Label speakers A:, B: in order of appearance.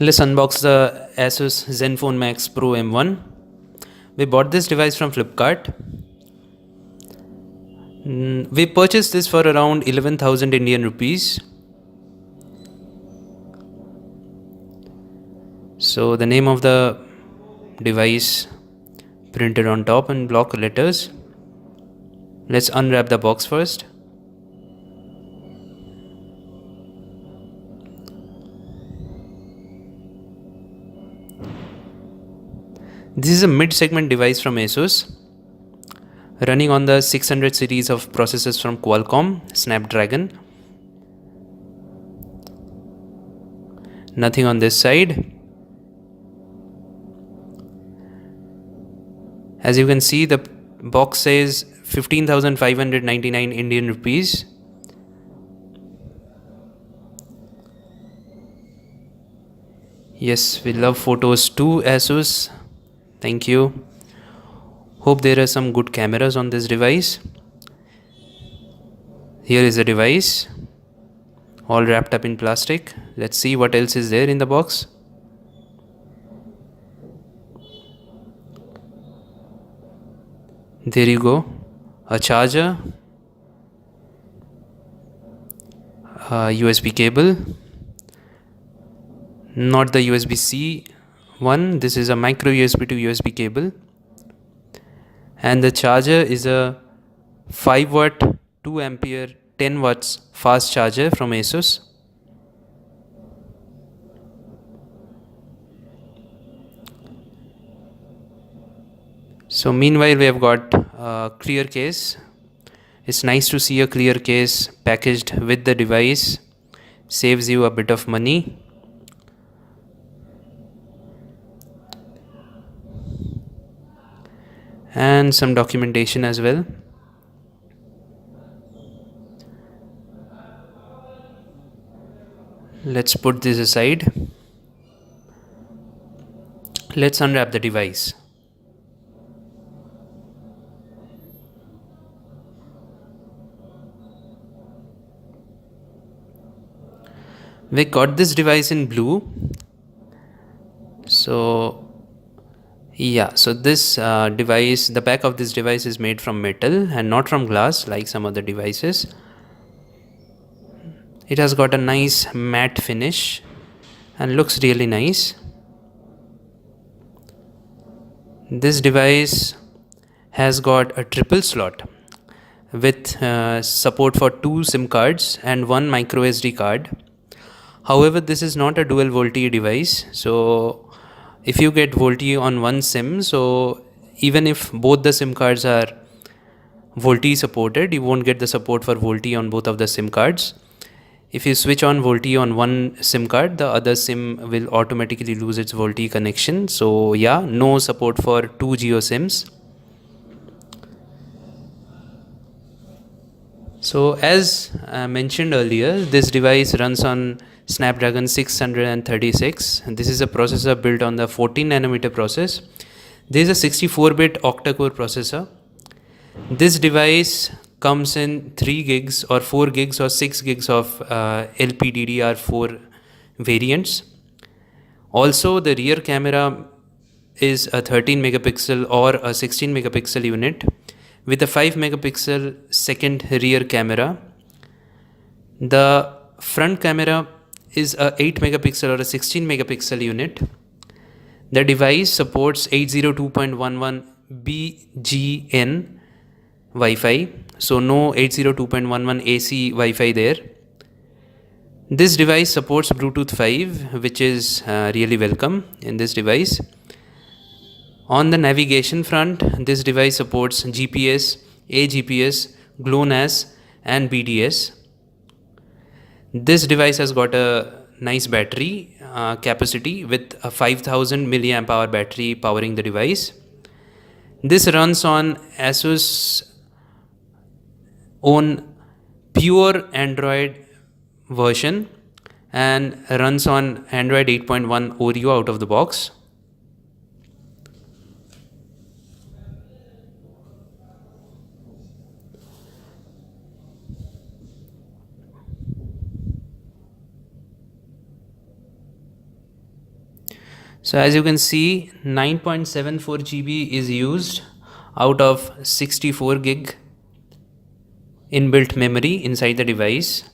A: Let's unbox the ASUS Zenfone Max Pro M1. We bought this device from Flipkart. We purchased this for around 11,000 Indian rupees. So the name of the device printed on top in block letters. Let's unwrap the box first. This is a mid-segment device from ASUS, running on the 600 series of processors from Qualcomm Snapdragon. Nothing on this side. As you can see, the box says 15,599 Indian rupees. Yes, we love photos too, ASUS. Thank you. Hope there are some good cameras on this device. Here is the device, all wrapped up in plastic. Let's see what else is there in the box. There you go, a charger, a USB cable, not the USB-C one, this is a micro USB to USB cable, and the charger is a 5 watt 2 ampere 10 watts fast charger from ASUS. So meanwhile we have got a clear case. It's nice to see a clear case packaged with the device. Saves you a bit of money. And some documentation as well. Let's put this aside. Let's unwrap the device. We got this device in blue. So this device, the back of this device is made from metal and not from glass like some other devices. It has got a nice matte finish and looks really nice. This device has got a triple slot with support for 2 SIM cards and 1 micro SD card. However, this is not a dual VoLTE device, so if you get VoLTE on one SIM, so even if both the SIM cards are VoLTE supported, you won't get the support for VoLTE on both of the SIM cards. If you switch on VoLTE on one SIM card, the other SIM will automatically lose its VoLTE connection. So yeah, no support for 2 Geo SIMs. So as I mentioned earlier, this device runs on Snapdragon 636. This is a processor built on the 14nm process. This is a 64-bit octa-core processor. This device comes in 3 gigs or 4 gigs or 6 gigs of LPDDR4 variants. Also, the rear camera is a 13 megapixel or a 16 megapixel unit with a 5 megapixel second rear camera. The front camera is a 8 megapixel or a 16 megapixel unit. The device supports 802.11 BGN Wi-Fi, so no 802.11 AC Wi-Fi there. This device supports Bluetooth 5, which is really welcome in this device. On the navigation front, this device supports GPS, AGPS, GLONASS and BDS. This device has got a nice battery capacity with a 5000 milliamp hour battery powering the device. This runs on ASUS own pure Android version and runs on Android 8.1 Oreo out of the box. So as you can see, 9.74 GB is used out of 64 gig inbuilt memory inside the device.